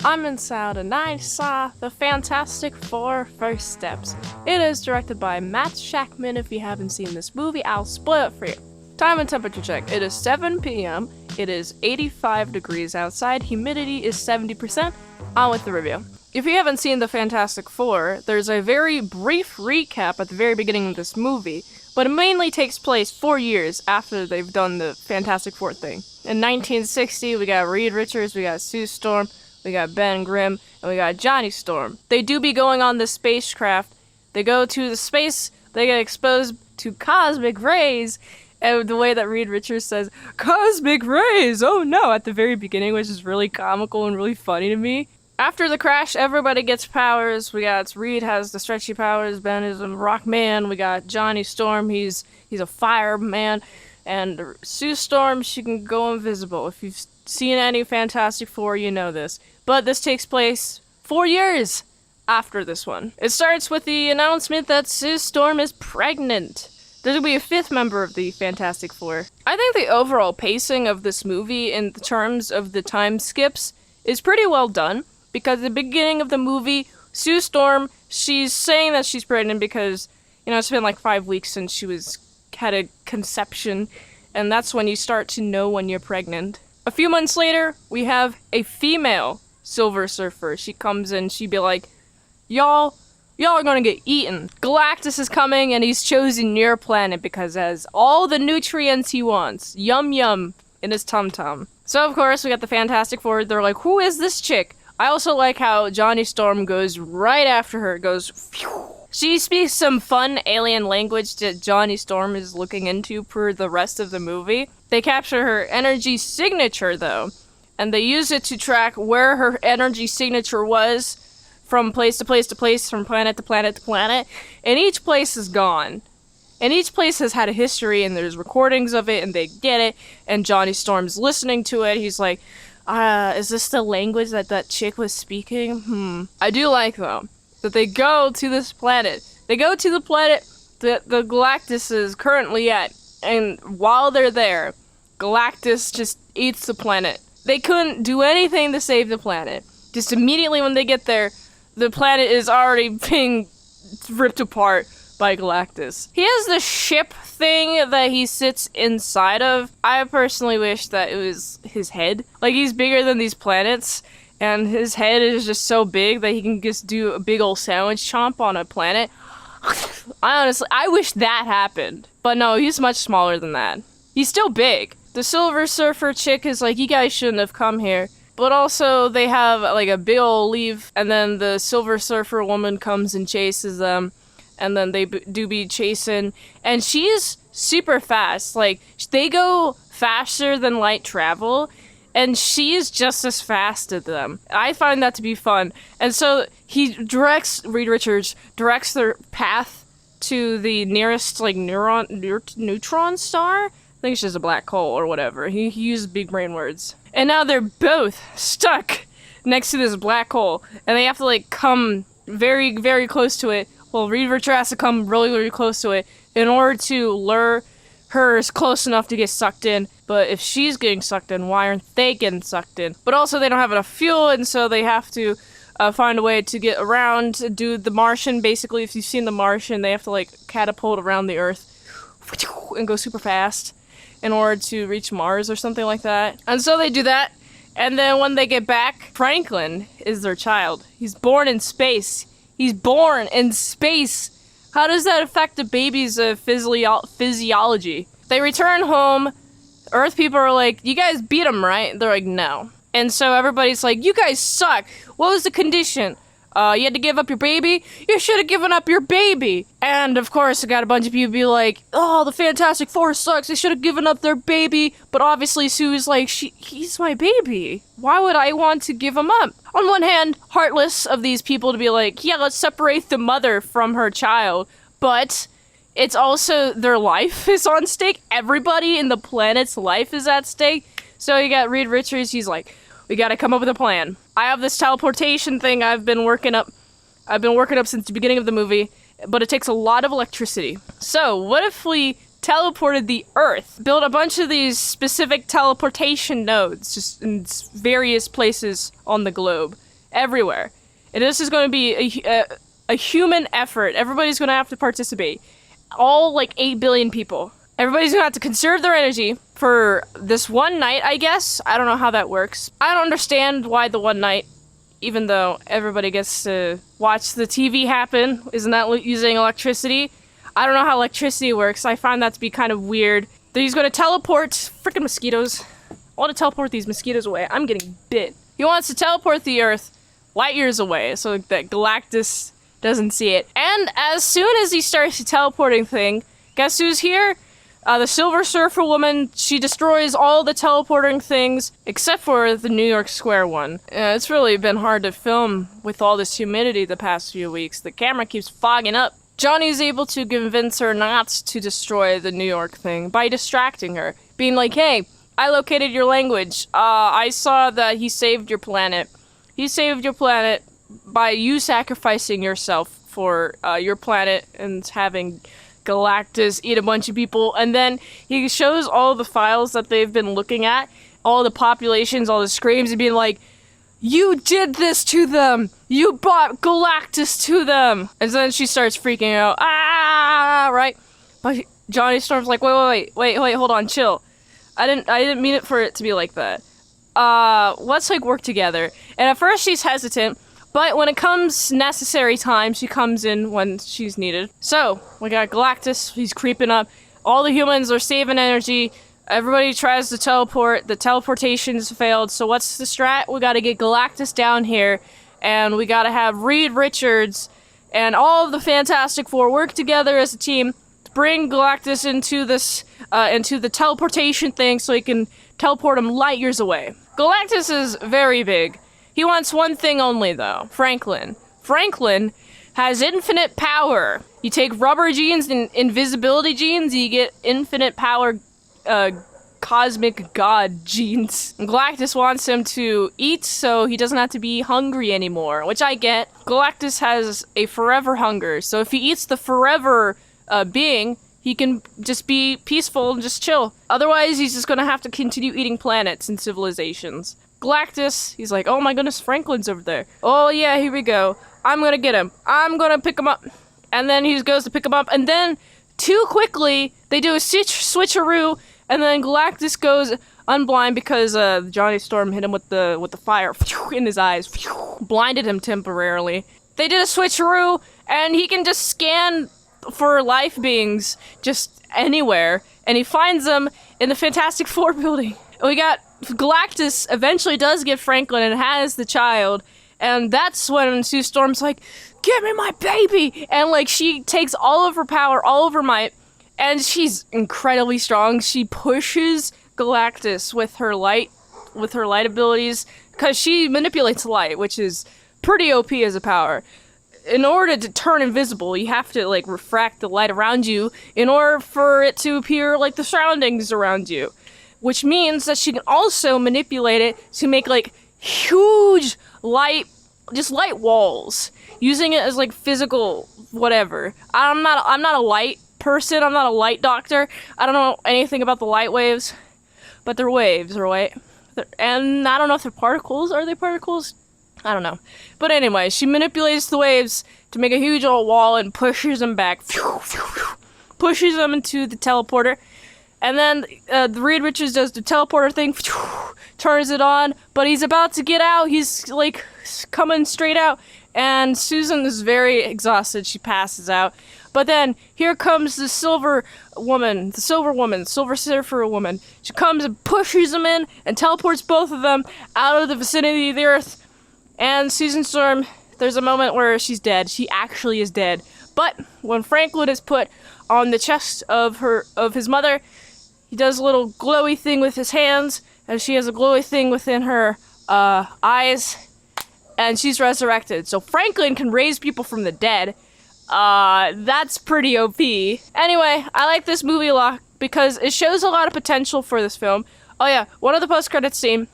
I'm Salad and I saw The Fantastic Four First Steps. It is directed by Matt Shakman. If you haven't seen this movie, I'll spoil it for you. Time and temperature check. It is 7 p.m. It is 85 degrees outside. Humidity is 70%. On with the review. If you haven't seen The Fantastic Four, there's a very brief recap at the very beginning of this movie, but it mainly takes place 4 years after they've done the Fantastic Four thing. In 1960, we got Reed Richards, we got Sue Storm, we got Ben Grimm, and we got Johnny Storm. They do be going on this spacecraft. They go to the space, they get exposed to cosmic rays, and the way that Reed Richards says, "Cosmic rays, oh no," at the very beginning, which is really comical and really funny to me. After the crash, everybody gets powers. We got Reed has the stretchy powers, Ben is a rock man, we got Johnny Storm, he's a fireman, and Sue Storm, she can go invisible. If you've seen any Fantastic Four, you know this. But this takes place 4 years after this one. It starts with the announcement that Sue Storm is pregnant. There's gonna be a fifth member of the Fantastic Four. I think the overall pacing of this movie in terms of the time skips is pretty well done, because at the beginning of the movie, Sue Storm, she's saying that she's pregnant because, it's been like 5 weeks since she had a conception, and that's when you start to know when you're pregnant. A few months later, we have a female Silver Surfer. She comes in, she be like, y'all are gonna get eaten. Galactus is coming, and he's chosen your planet because it has all the nutrients he wants. Yum yum in his tum-tum. So of course, we got the Fantastic Four. They're like, who is this chick? I also like how Johnny Storm goes right after her. It goes, phew. She speaks some fun alien language that Johnny Storm is looking into for the rest of the movie. They capture her energy signature, though, and they use it to track where her energy signature was from place to place to place, from planet to planet to planet, and each place is gone. And each place has had a history, and there's recordings of it, and they get it, and Johnny Storm's listening to it. He's like, is this the language that chick was speaking? I do like, though, that they go to this planet. They go to the planet that the Galactus is currently at, and while they're there, Galactus just eats the planet. They couldn't do anything to save the planet. Just immediately when they get there, the planet is already being ripped apart by Galactus. He has the ship thing that he sits inside of. I personally wish that it was his head. Like, he's bigger than these planets, and his head is just so big that he can just do a big old sandwich chomp on a planet. I wish that happened. But no, he's much smaller than that. He's still big. The Silver Surfer chick is like, you guys shouldn't have come here. But also, they have like a big ol' leave, and then the Silver Surfer woman comes and chases them, and then they do be chasing, and she's super fast. Like, they go faster than light travel, and she's just as fast as them. I find that to be fun. And so Reed Richards directs their path to the nearest, like, neutron star? I think it's just a black hole or whatever. He used big brain words. And now they're both stuck next to this black hole, and they have to, like, come very, very close to it. Well, Reed Richards has to come really, really close to it in order to lure her close enough to get sucked in. But if she's getting sucked in, why aren't they getting sucked in? But also, they don't have enough fuel, and so they have to find a way to get around, to do the Martian. Basically, if you've seen the Martian, they have to, like, catapult around the Earth and go super fast in order to reach Mars or something like that. And so they do that, and then when they get back, Franklin is their child. He's born in space. He's born in space. How does that affect the baby's physiology? They return home. Earth people are like, you guys beat him, right? They're like, no. And so everybody's like, you guys suck. What was the condition? You had to give up your baby? You should have given up your baby. And of course, I got a bunch of people be like, oh, the Fantastic Four sucks. They should have given up their baby. But obviously, Sue's like, he's my baby. Why would I want to give him up? On one hand, heartless of these people to be like, yeah, let's separate the mother from her child. But it's also their life is on stake. Everybody in the planet's life is at stake. So you got Reed Richards, he's like, we gotta come up with a plan. I have this teleportation thing I've been working up since the beginning of the movie, but it takes a lot of electricity. So, what if we teleported the Earth, built a bunch of these specific teleportation nodes just in various places on the globe, everywhere. And this is going to be a human effort. Everybody's going to have to participate. All, like, 8 billion people. Everybody's going to have to conserve their energy for this one night, I guess. I don't know how that works. I don't understand why the one night, even though everybody gets to watch the TV happen. Isn't that using electricity? I don't know how electricity works. I find that to be kind of weird. He's going to teleport freaking mosquitoes. I want to teleport these mosquitoes away. I'm getting bit. He wants to teleport the Earth light years away so that Galactus doesn't see it. And as soon as he starts the teleporting thing, guess who's here? The Silver Surfer woman. She destroys all the teleporting things except for the New York Square one. It's really been hard to film with all this humidity the past few weeks. The camera keeps fogging up. Johnny's able to convince her not to destroy the New York thing by distracting her, being like, hey, I located your language. I saw that he saved your planet. He saved your planet by you sacrificing yourself for your planet and having Galactus eat a bunch of people. And then he shows all the files that they've been looking at, all the populations, all the screams, and being like, you did this to them! You brought Galactus to them! And then she starts freaking out. Ah, right? But Johnny Storm's like, wait, hold on, chill. I didn't mean it for it to be like that. Let's, like, work together. And at first she's hesitant, but when it comes necessary time, she comes in when she's needed. So, we got Galactus, he's creeping up. All the humans are saving energy. Everybody tries to teleport. The teleportation's failed. So what's the strat? We gotta get Galactus down here, and we gotta have Reed Richards and all of the Fantastic Four work together as a team to bring Galactus into this, into the teleportation thing so he can teleport him light years away. Galactus is very big. He wants one thing only, though. Franklin. Franklin has infinite power. You take rubber genes and invisibility genes, you get infinite power, cosmic god genes. Galactus wants him to eat so he doesn't have to be hungry anymore, which I get. Galactus has a forever hunger, so if he eats the forever being, he can just be peaceful and just chill. Otherwise, he's just gonna have to continue eating planets and civilizations. Galactus, he's like, oh my goodness, Franklin's over there. Oh yeah, here we go. I'm gonna get him. I'm gonna pick him up. And then he goes to pick him up, and then, too quickly, they do a switcheroo, and then Galactus goes unblind because Johnny Storm hit him with the fire in his eyes, blinded him temporarily. They did a switcheroo, and he can just scan for life beings just anywhere, and he finds them in the Fantastic Four building. We got Galactus eventually does get Franklin and has the child, and that's when Sue Storm's like, give me my baby! And like she takes all of her power, all of her might, and she's incredibly strong. She pushes Galactus with her light abilities, because she manipulates light, which is pretty OP as a power. In order to turn invisible, you have to like refract the light around you in order for it to appear like the surroundings around you. Which means that she can also manipulate it to make like huge light walls, using it as like physical whatever. I'm not a light person. I'm not a light doctor. I don't know anything about the light waves, but they're waves, right? And I don't know if they're particles. Are they particles? I don't know. But anyway, she manipulates the waves to make a huge old wall and pushes them back, pushes them into the teleporter. And then the Reed Richards does the teleporter thing, turns it on, but he's about to get out. He's like coming straight out, and Susan is very exhausted. She passes out. But then here comes the Silver Surfer woman. She comes and pushes him in and teleports both of them out of the vicinity of the Earth. And Susan Storm, there's a moment where she's dead. She actually is dead. But when Franklin is put on the chest of his mother, he does a little glowy thing with his hands, and she has a glowy thing within her eyes, and she's resurrected. So Franklin can raise people from the dead. That's pretty OP. Anyway, I like this movie a lot because it shows a lot of potential for this film. Oh yeah, one of the post-credits scene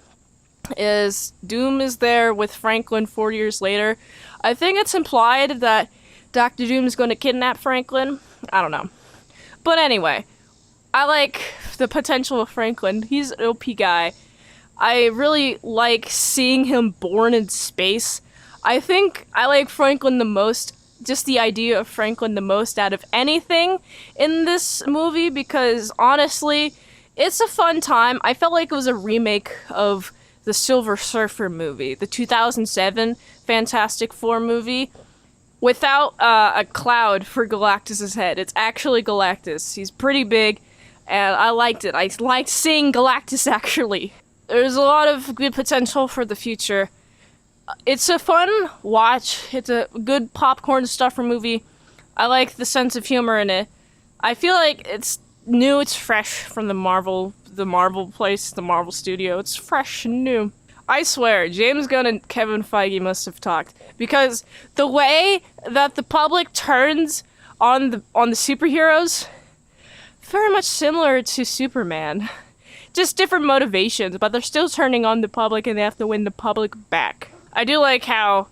is Doom is there with Franklin 4 years later. I think it's implied that Dr. Doom is going to kidnap Franklin. I don't know. But anyway, I like the potential of Franklin. He's an OP guy. I really like seeing him born in space. I think I like Franklin the most, just the idea of Franklin the most out of anything in this movie, because honestly, it's a fun time. I felt like it was a remake of the Silver Surfer movie, the 2007 Fantastic Four movie, without a cloud for Galactus's head. It's actually Galactus. He's pretty big, and I liked it. I liked seeing Galactus, actually. There's a lot of good potential for the future. It's a fun watch. It's a good popcorn stuffer movie. I like the sense of humor in it. I feel like it's new, it's fresh from the Marvel place, the Marvel studio. It's fresh and new. I swear, James Gunn and Kevin Feige must have talked, because the way that the public turns on the superheroes, very much similar to Superman. Just different motivations, but they're still turning on the public and they have to win the public back. I do like how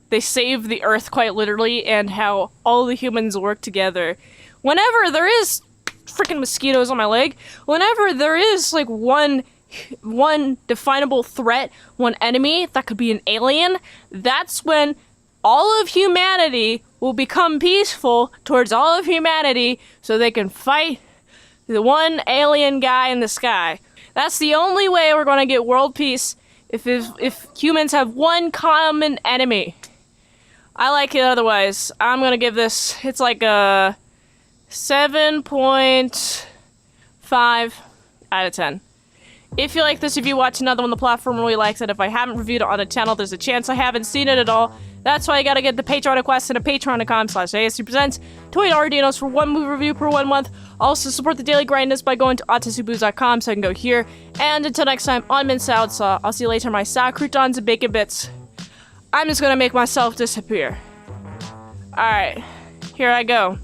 they save the Earth quite literally, and how all the humans work together. Whenever there is freaking mosquitoes on my leg, whenever there is like one definable threat, one enemy that could be an alien, that's when all of humanity will become peaceful towards all of humanity so they can fight the one alien guy in the sky. That's the only way we're going to get world peace, if humans have one common enemy. I like it otherwise. I'm going to give this, it's like a 7.5 out of 10. If you like this, if you watch another one, the platform really likes it. If I haven't reviewed it on the channel, there's a chance I haven't seen it at all. That's why you gotta get the Patreon request at patreon.com/ASEPresents to wait Ardinos for one movie review per 1 month. Also, support the Daily Grindness by going to autisticbooze.com so I can go here. And until next time, on Mint Salad Saw, I'll see you later, my sour croutons and bacon bits. I'm just gonna make myself disappear. Alright, here I go.